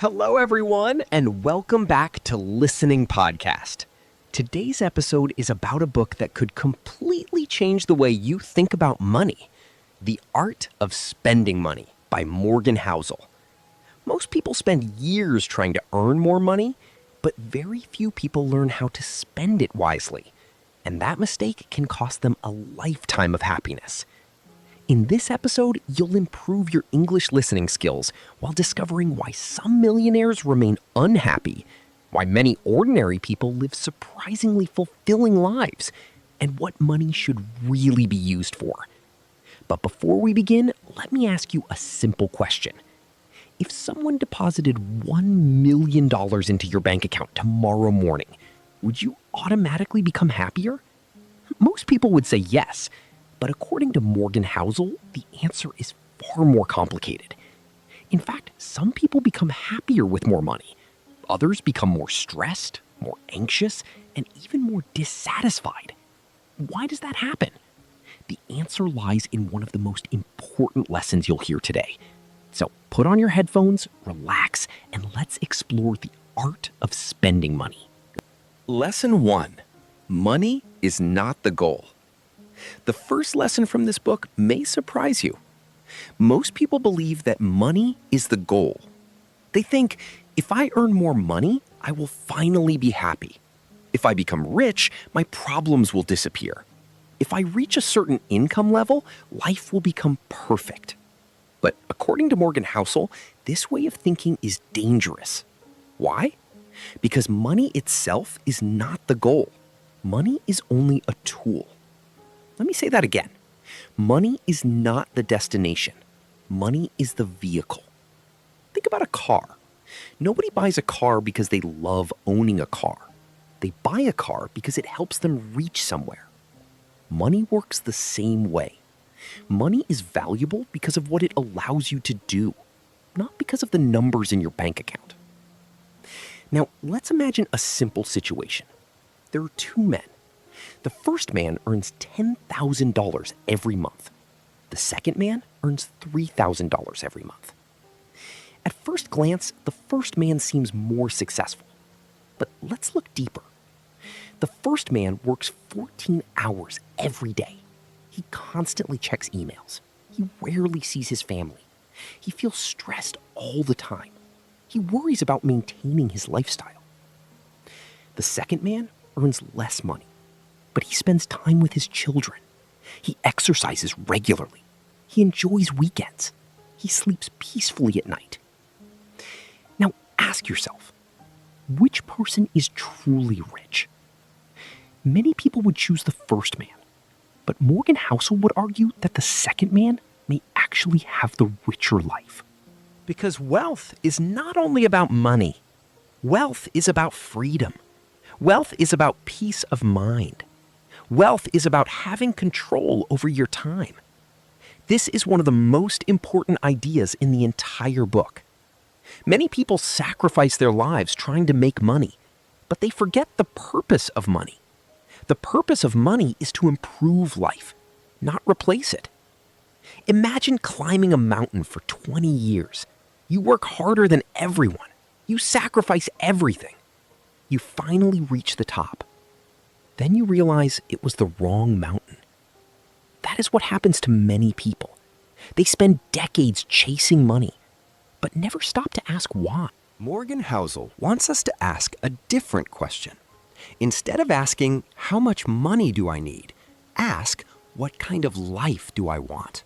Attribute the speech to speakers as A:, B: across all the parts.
A: Hello, everyone, and welcome back to Listening Podcast. Today's episode is about a book that could completely change the way you think about money. The Art of Spending Money by Morgan Housel. Most people spend years trying to earn more money, but very few people learn how to spend it wisely. And that mistake can cost them a lifetime of happiness. In this episode, you'll improve your English listening skills while discovering why some millionaires remain unhappy, why many ordinary people live surprisingly fulfilling lives, and what money should really be used for. But before we begin, let me ask you a simple question. If someone deposited $1 million into your bank account tomorrow morning, would you automatically become happier? Most people would say yes. But according to Morgan Housel, the answer is far more complicated. In fact, some people become happier with more money. Others become more stressed, more anxious, and even more dissatisfied. Why does that happen? The answer lies in one of the most important lessons you'll hear today. So put on your headphones, relax, and let's explore the art of spending money. Lesson 1. Money is not the goal. The first lesson from this book may surprise you. Most people believe that money is the goal. They think, if I earn more money, I will finally be happy. If I become rich, my problems will disappear. If I reach a certain income level, life will become perfect. But according to Morgan Housel, this way of thinking is dangerous. Why? Because money itself is not the goal. Money is only a tool. Let me say that again. Money is not the destination. Money is the vehicle. Think about a car. Nobody buys a car because they love owning a car. They buy a car because it helps them reach somewhere. Money works the same way. Money is valuable because of what it allows you to do, not because of the numbers in your bank account. Now, let's imagine a simple situation. There are two men. The first man earns $10,000 every month. The second man earns $3,000 every month. At first glance, the first man seems more successful. But let's look deeper. The first man works 14 hours every day. He constantly checks emails. He rarely sees his family. He feels stressed all the time. He worries about maintaining his lifestyle. The second man earns less money, but he spends time with his children. He exercises regularly. He enjoys weekends. He sleeps peacefully at night. Now ask yourself, which person is truly rich? Many people would choose the first man, but Morgan Housel would argue that the second man may actually have the richer life. Because wealth is not only about money. Wealth is about freedom. Wealth is about peace of mind. Wealth is about having control over your time. This is one of the most important ideas in the entire book. Many people sacrifice their lives trying to make money, but they forget the purpose of money. The purpose of money is to improve life, not replace it. Imagine climbing a mountain for 20 years. You work harder than everyone. You sacrifice everything. You finally reach the top. Then you realize it was the wrong mountain. That is what happens to many people. They spend decades chasing money, but never stop to ask why.
B: Morgan Housel wants us to ask a different question. Instead of asking, how much money do I need? Ask, what kind of life do I want?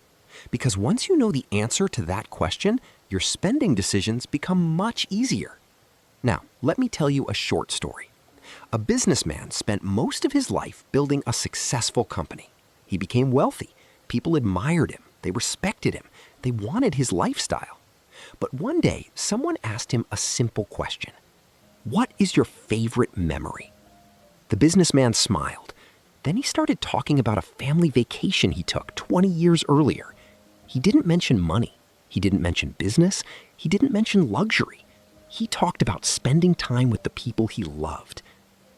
B: Because once you know the answer to that question, your spending decisions become much easier. Now, let me tell you a short story. A businessman spent most of his life building a successful company. He became wealthy. People admired him. They respected him. They wanted his lifestyle. But one day, someone asked him a simple question. What is your favorite memory? The businessman smiled. Then he started talking about a family vacation he took 20 years earlier. He didn't mention money. He didn't mention business. He didn't mention luxury. He talked about spending time with the people he loved.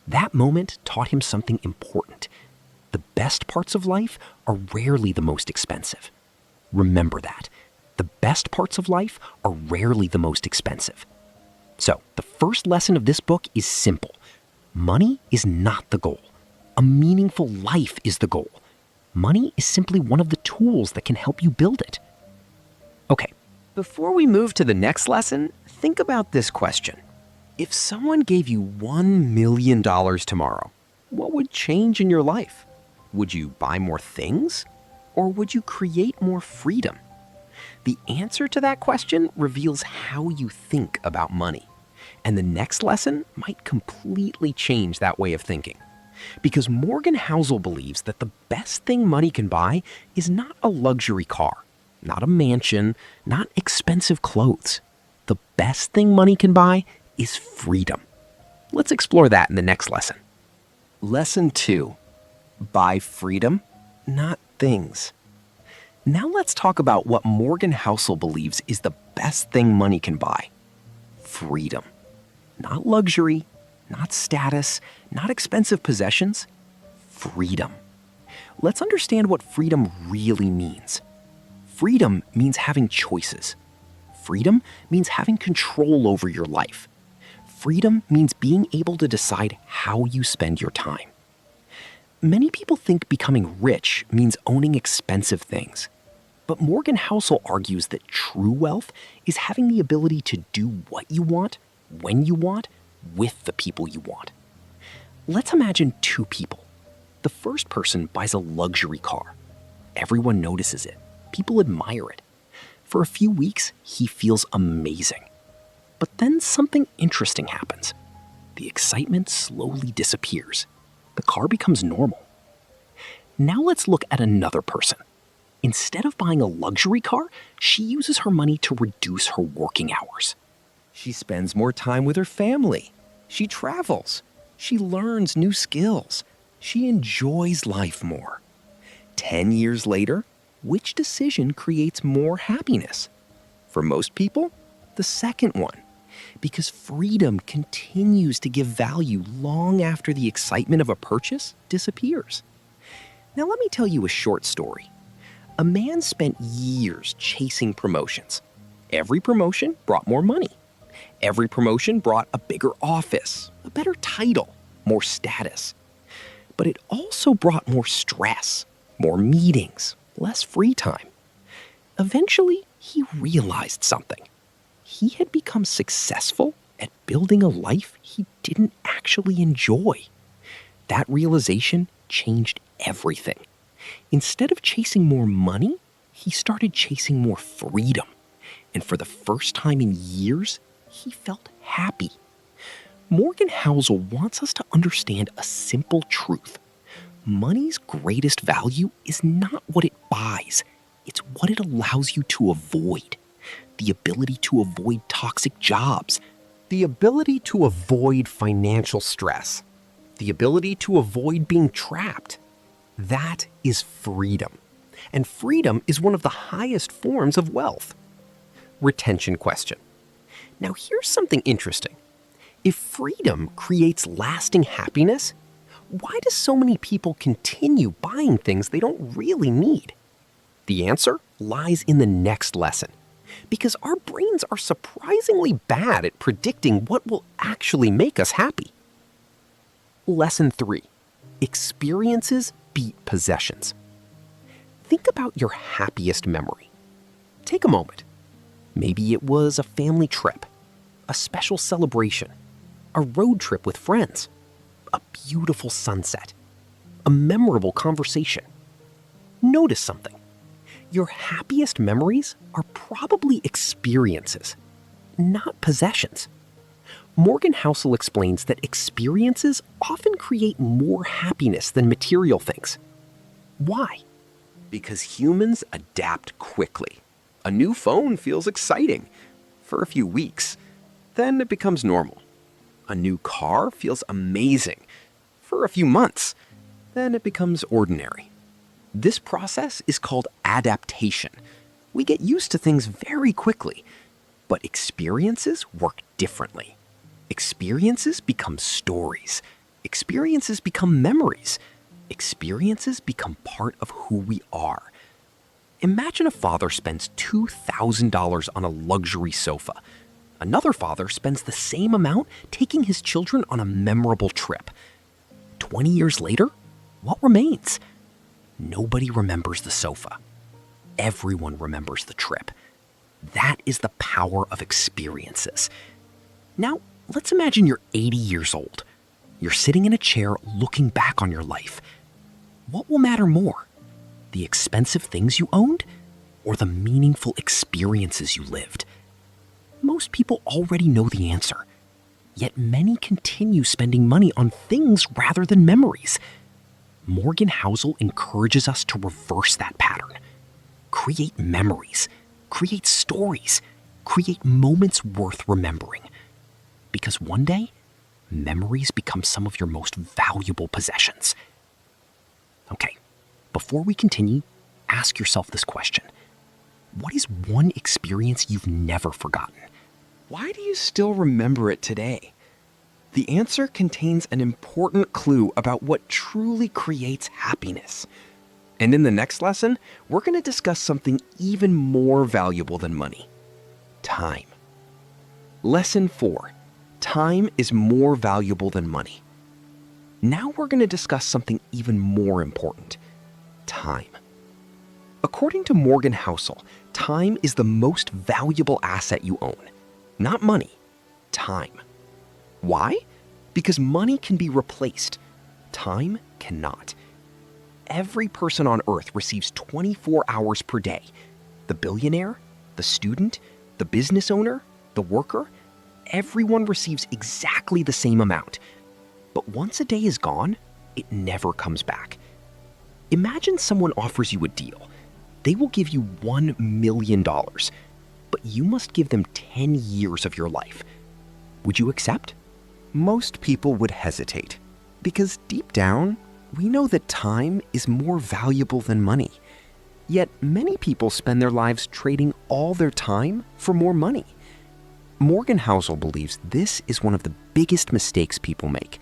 B: That moment taught him something important. The best parts of life are rarely the most expensive. Remember that. The best parts of life are rarely the most expensive. So, the first lesson of this book is simple. Money is not the goal. A meaningful life is the goal. Money is simply one of the tools that can help you build it. Okay, before we move to the next lesson, think about this question. If someone gave you $1 million tomorrow, what would change in your life? Would you buy more things? Or would you create more freedom? The answer to that question reveals how you think about money. And the next lesson might completely change that way of thinking. Because Morgan Housel believes that the best thing money can buy is not a luxury car, not a mansion, not expensive clothes. The best thing money can buy is freedom. Let's explore that in the next lesson. Lesson 2. Buy freedom, not things. Now let's talk about what Morgan Housel believes is the best thing money can buy. Freedom. Not luxury, not status, not expensive possessions. Freedom. Let's understand what freedom really means. Freedom means having choices. Freedom means having control over your life. Freedom means being able to decide how you spend your time. Many people think becoming rich means owning expensive things. But Morgan Housel argues that true wealth is having the ability to do what you want, when you want, with the people you want. Let's imagine two people. The first person buys a luxury car. Everyone notices it. People admire it. For a few weeks, he feels amazing. But then something interesting happens. The excitement slowly disappears. The car becomes normal. Now let's look at another person. Instead of buying a luxury car, she uses her money to reduce her working hours. She spends more time with her family. She travels. She learns new skills. She enjoys life more. 10 years later, which decision creates more happiness? For most people, the second one. Because freedom continues to give value long after the excitement of a purchase disappears. Now let me tell you a short story. A man spent years chasing promotions. Every promotion brought more money. Every promotion brought a bigger office, a better title, more status. But it also brought more stress, more meetings, less free time. Eventually, he realized something. He had become successful at building a life he didn't actually enjoy. That realization changed everything. Instead of chasing more money, he started chasing more freedom. And for the first time in years, he felt happy. Morgan Housel wants us to understand a simple truth. Money's greatest value is not what it buys. It's what it allows you to avoid. The ability to avoid toxic jobs. The ability to avoid financial stress. The ability to avoid being trapped. That is freedom. And freedom is one of the highest forms of wealth. Retention question. Now here's something interesting. If freedom creates lasting happiness, why do so many people continue buying things they don't really need? The answer lies in the next lesson. Because our brains are surprisingly bad at predicting what will actually make us happy. Lesson 3. Experiences beat possessions. Think about your happiest memory. Take a moment. Maybe it was a family trip, a special celebration, a road trip with friends, a beautiful sunset, a memorable conversation. Notice something. Your happiest memories are probably experiences, not possessions. Morgan Housel explains that experiences often create more happiness than material things. Why? Because humans adapt quickly. A new phone feels exciting for a few weeks. Then it becomes normal. A new car feels amazing for a few months. Then it becomes ordinary. This process is called adaptation. We get used to things very quickly, but experiences work differently. Experiences become stories. Experiences become memories. Experiences become part of who we are. Imagine a father spends $2,000 on a luxury sofa. Another father spends the same amount taking his children on a memorable trip. 20 years later, what remains? Nobody remembers the sofa. Everyone remembers the trip. That is the power of experiences. Now, let's imagine you're 80 years old. You're sitting in a chair looking back on your life. What will matter more? The expensive things you owned or the meaningful experiences you lived? Most people already know the answer. Yet many continue spending money on things rather than memories. Morgan Housel encourages us to reverse that pattern. Create memories, create stories, create moments worth remembering. Because one day, memories become some of your most valuable possessions. Okay, before we continue, ask yourself this question. What is one experience you've never forgotten?
A: Why do you still remember it today? The answer contains an important clue about what truly creates happiness. And in the next lesson, we're going to discuss something even more valuable than money: time. Lesson 4. Time is more valuable than money. Now we're going to discuss something even more important: time. According to Morgan Housel, time is the most valuable asset you own. Not money, time. Why? Because money can be replaced. Time cannot. Every person on Earth receives 24 hours per day. The billionaire, the student, the business owner, the worker, everyone receives exactly the same amount. But once a day is gone, it never comes back. Imagine someone offers you a deal. They will give you $1 million, but you must give them 10 years of your life. Would you accept?
B: Most people would hesitate, because deep down, we know that time is more valuable than money. Yet many people spend their lives trading all their time for more money. Morgan Housel believes this is one of the biggest mistakes people make.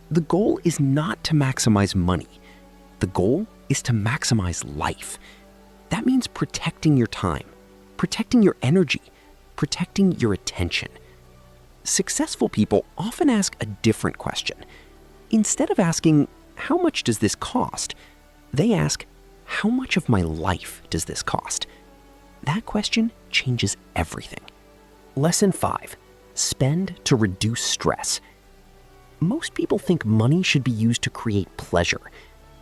B: The goal is not to maximize money. The goal is to maximize life. That means protecting your time, protecting your energy, protecting your attention. Successful people often ask a different question. Instead of asking, "How much does this cost?" they ask, "How much of my life does this cost?" That question changes everything. Lesson 5. Spend to reduce stress. Most people think money should be used to create pleasure,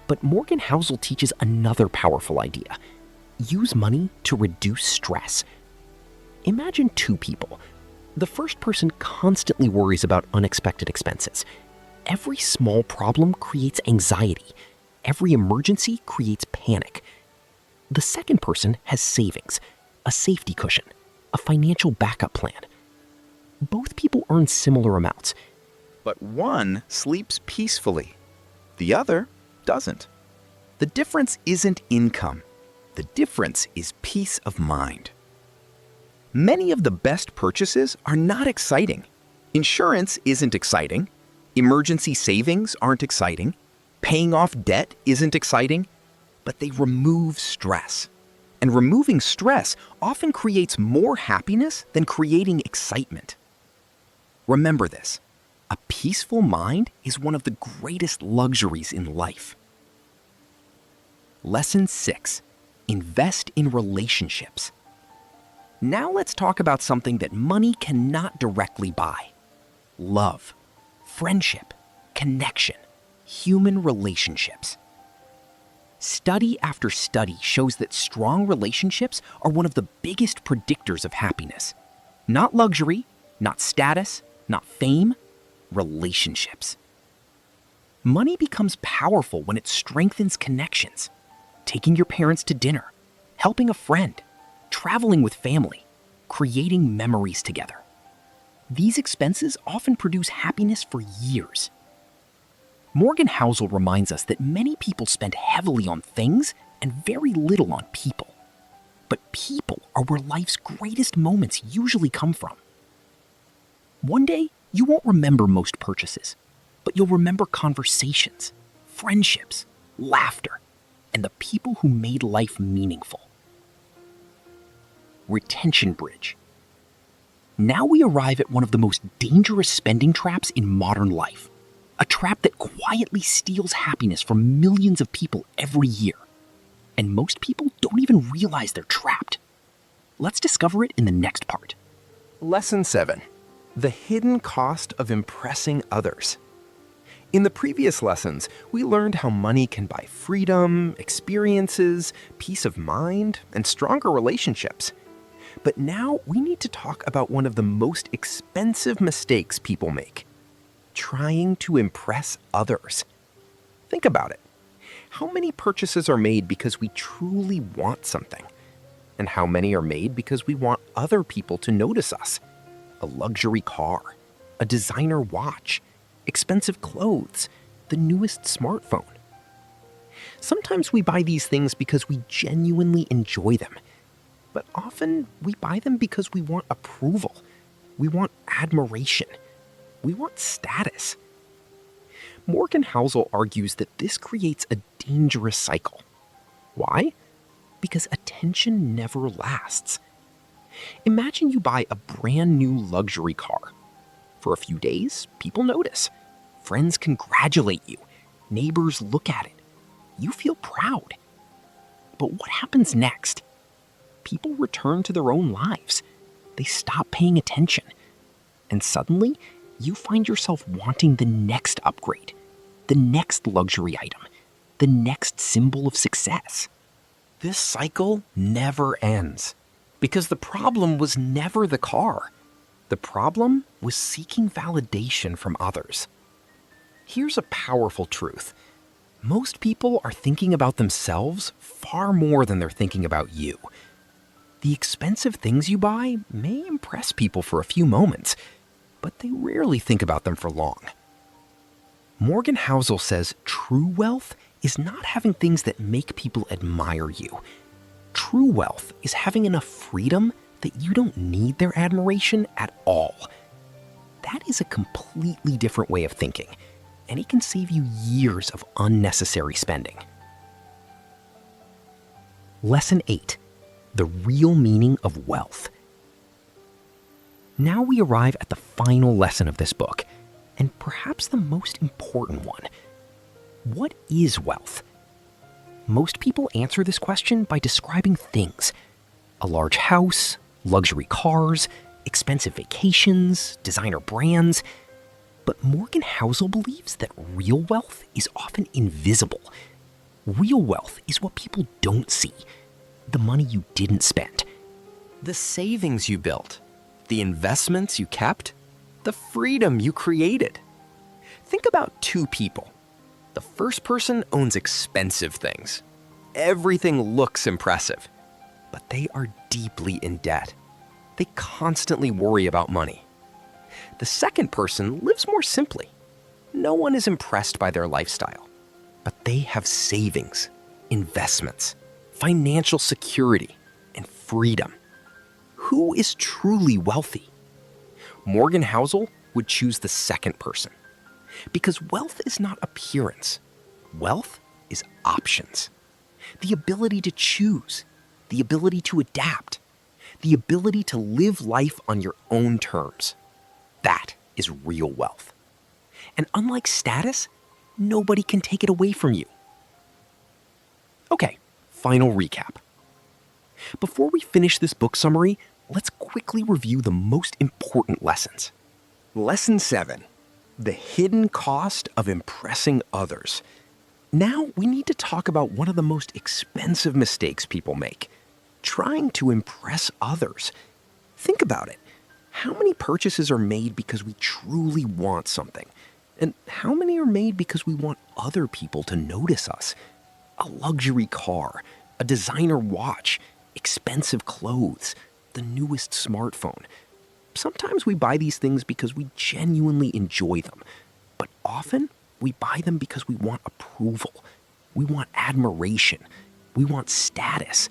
B: but Morgan Housel teaches another powerful idea. Use money to reduce stress. Imagine two people. The first person constantly worries about unexpected expenses. Every small problem creates anxiety. Every emergency creates panic. The second person has savings, a safety cushion, a financial backup plan. Both people earn similar amounts.
C: But one sleeps peacefully. The other doesn't. The difference isn't income. The difference is peace of mind. Many of the best purchases are not exciting. Insurance isn't exciting. Emergency savings aren't exciting. Paying off debt isn't exciting. But they remove stress. And removing stress often creates more happiness than creating excitement. Remember this. A peaceful mind is one of the greatest luxuries in life. Lesson 6. Invest in relationships. Now let's talk about something that money cannot directly buy. Love, friendship, connection, human relationships. Study after study shows that strong relationships are one of the biggest predictors of happiness. Not luxury, not status, not fame, relationships. Money becomes powerful when it strengthens connections. Taking your parents to dinner, helping a friend, traveling with family, creating memories together. These expenses often produce happiness for years. Morgan Housel reminds us that many people spend heavily on things and very little on people. But people are where life's greatest moments usually come from. One day, you won't remember most purchases, but you'll remember conversations, friendships, laughter, and the people who made life meaningful. Retention bridge. Now we arrive at one of the most dangerous spending traps in modern life. A trap that quietly steals happiness from millions of people every year. And most people don't even realize they're trapped. Let's discover it in the next part.
B: Lesson 7. The hidden cost of impressing others. In the previous lessons, we learned how money can buy freedom, experiences, peace of mind, and stronger relationships. But now we need to talk about one of the most expensive mistakes people make: trying to impress others. Think about it. How many purchases are made because we truly want something? And how many are made because we want other people to notice us? A luxury car, a designer watch, expensive clothes, the newest smartphone. Sometimes we buy these things because we genuinely enjoy them. But often we buy them because we want approval. We want admiration. We want status. Morgan Housel argues that this creates a dangerous cycle. Why? Because attention never lasts. Imagine you buy a brand new luxury car. For a few days, people notice. Friends congratulate you. Neighbors look at it. You feel proud. But what happens next? People return to their own lives. They stop paying attention. And suddenly, you find yourself wanting the next upgrade, the next luxury item, the next symbol of success. This cycle never ends, because the problem was never the car. The problem was seeking validation from others. Here's a powerful truth. Most people are thinking about themselves far more than they're thinking about you. The expensive things you buy may impress people for a few moments, but they rarely think about them for long. Morgan Housel says true wealth is not having things that make people admire you. True wealth is having enough freedom that you don't need their admiration at all. That is a completely different way of thinking, and it can save you years of unnecessary spending. Lesson 8. The real meaning of wealth. Now we arrive at the final lesson of this book, and perhaps the most important one. What is wealth? Most people answer this question by describing things: a large house, luxury cars, expensive vacations, designer brands. But Morgan Housel believes that real wealth is often invisible. Real wealth is what people don't see. The money you didn't spend. The savings you built. The investments you kept. The freedom you created. Think about two people. The first person owns expensive things. Everything looks impressive, but they are deeply in debt. They constantly worry about money. The second person lives more simply. No one is impressed by their lifestyle, but they have savings, investments, financial security, and freedom. Who is truly wealthy? Morgan Housel would choose the second person, because wealth is not appearance. Wealth is options. The ability to choose, the ability to adapt, the ability to live life on your own terms. That is real wealth. And unlike status, nobody can take it away from you. Okay, final recap. Before we finish this book summary, let's quickly review the most important lessons. Lesson 7. The hidden cost of impressing others. Now we need to talk about one of the most expensive mistakes people make: trying to impress others. Think about it. How many purchases are made because we truly want something? And how many are made because we want other people to notice us? A luxury car, a designer watch, expensive clothes, the newest smartphone. Sometimes we buy these things because we genuinely enjoy them, but often we buy them because we want approval. We want admiration. We want status.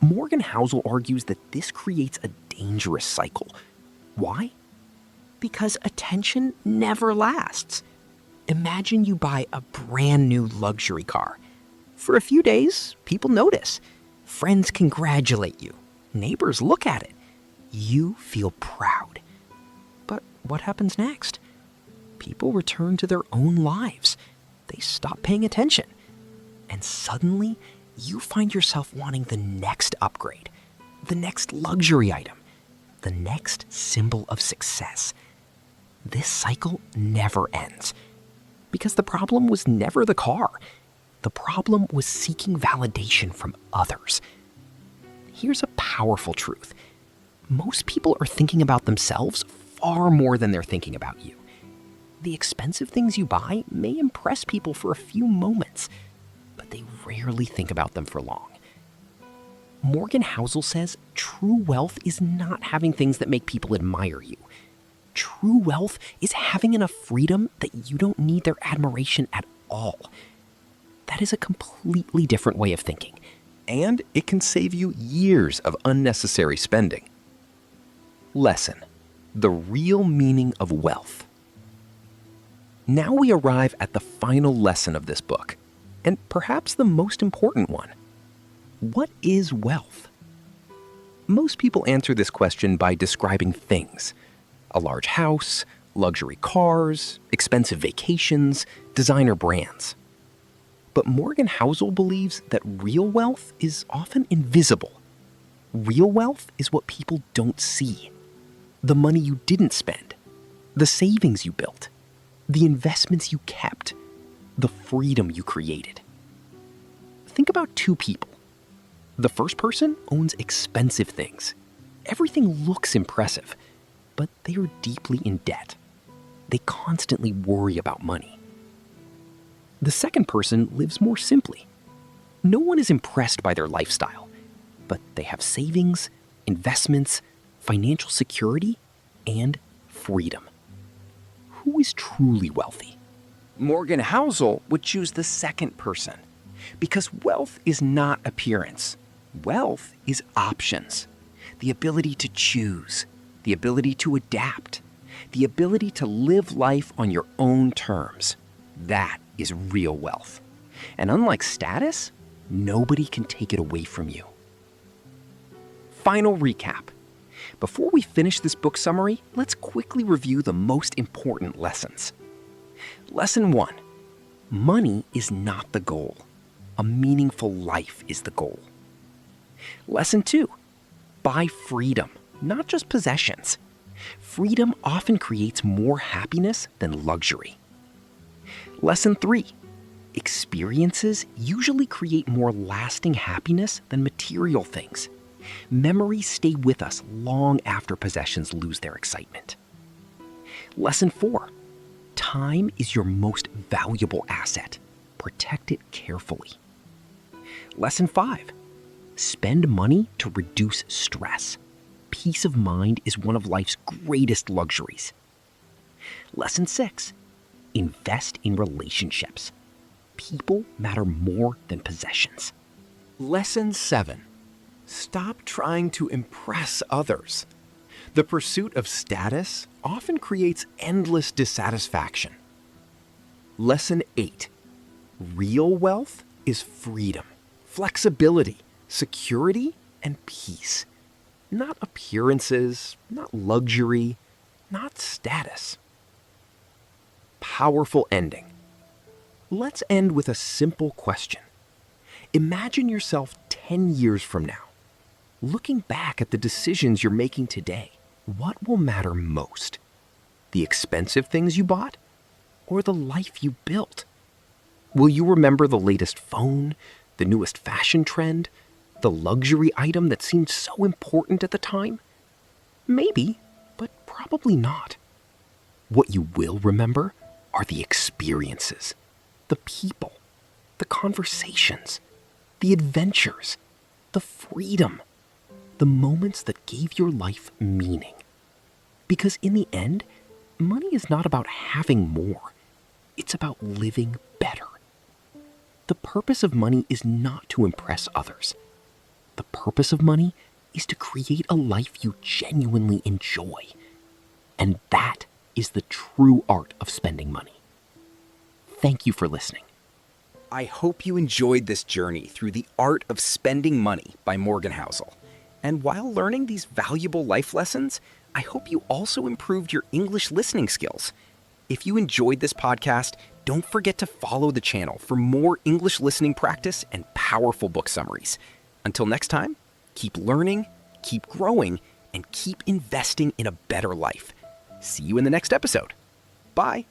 B: Morgan Housel argues that this creates a dangerous cycle. Why? Because attention never lasts. Imagine you buy a brand new luxury car. For a few days, people notice. Friends congratulate you. Neighbors look at it.
C: You feel proud. But what happens next? People return to their own lives. They stop paying attention. And suddenly, you find yourself wanting the next upgrade, the next luxury item, the next symbol of success. This cycle never ends. Because the problem was never the car. The problem was seeking validation from others. Here's a powerful truth. Most people are thinking about themselves far more than they're thinking about you. The expensive things you buy may impress people for a few moments, but they rarely think about them for long. Morgan Housel says true wealth is not having things that make people admire you. True wealth is having enough freedom that you don't need their admiration at all. That is a completely different way of thinking.
B: And it can save you years of unnecessary spending. Lesson: the real meaning of wealth. Now we arrive at the final lesson of this book, and perhaps the most important one. What is wealth? Most people answer this question by describing things: a large house, luxury cars, expensive vacations, designer brands. But Morgan Housel believes that real wealth is often invisible. Real wealth is what people don't see. The money you didn't spend, the savings you built, the investments you kept, the freedom you created. Think about two people. The first person owns expensive things. Everything looks impressive, but they are deeply in debt. They constantly worry about money. The second person lives more simply. No one is impressed by their lifestyle, but they have savings, investments, financial security, and freedom. Who is truly wealthy? Morgan Housel would choose the second person, because wealth is not appearance. Wealth is options, the ability to choose, the ability to adapt, the ability to live life on your own terms. That is real wealth. And unlike status, nobody can take it away from you. Final recap. Before we finish this book summary, let's quickly review the most important lessons. Lesson 1. Money is not the goal. A meaningful life is the goal. Lesson 2. Buy freedom, not just possessions. Freedom often creates more happiness than luxury. Lesson 3. Experiences usually create more lasting happiness than material things. Memories stay with us long after possessions lose their excitement. Lesson 4. Time is your most valuable asset. Protect it carefully. Lesson 5. Spend money to reduce stress. Peace of mind is one of life's greatest luxuries. Lesson 6. Invest in relationships. People matter more than possessions. Lesson 7. Stop trying to impress others. The pursuit of status often creates endless dissatisfaction. Lesson 8. Real wealth is freedom, flexibility, security, and peace. Not appearances, not luxury, not status. Powerful ending. Let's end with a simple question. Imagine yourself 10 years from now. Looking back at the decisions you're making today, what will matter most? The expensive things you bought or the life you built? Will you remember the latest phone, the newest fashion trend, the luxury item that seemed so important at the time? Maybe, but probably not. What you will remember are the experiences, the people, the conversations, the adventures, the freedom, the moments that gave your life meaning. Because in the end, money is not about having more. It's about living better. The purpose of money is not to impress others. The purpose of money is to create a life you genuinely enjoy. And that is the true art of spending money. Thank you for listening.
C: I hope you enjoyed this journey through the art of spending money by Morgan Housel. And while learning these valuable life lessons, I hope you also improved your English listening skills. If you enjoyed this podcast, don't forget to follow the channel for more English listening practice and powerful book summaries. Until next time, keep learning, keep growing, and keep investing in a better life. See you in the next episode. Bye.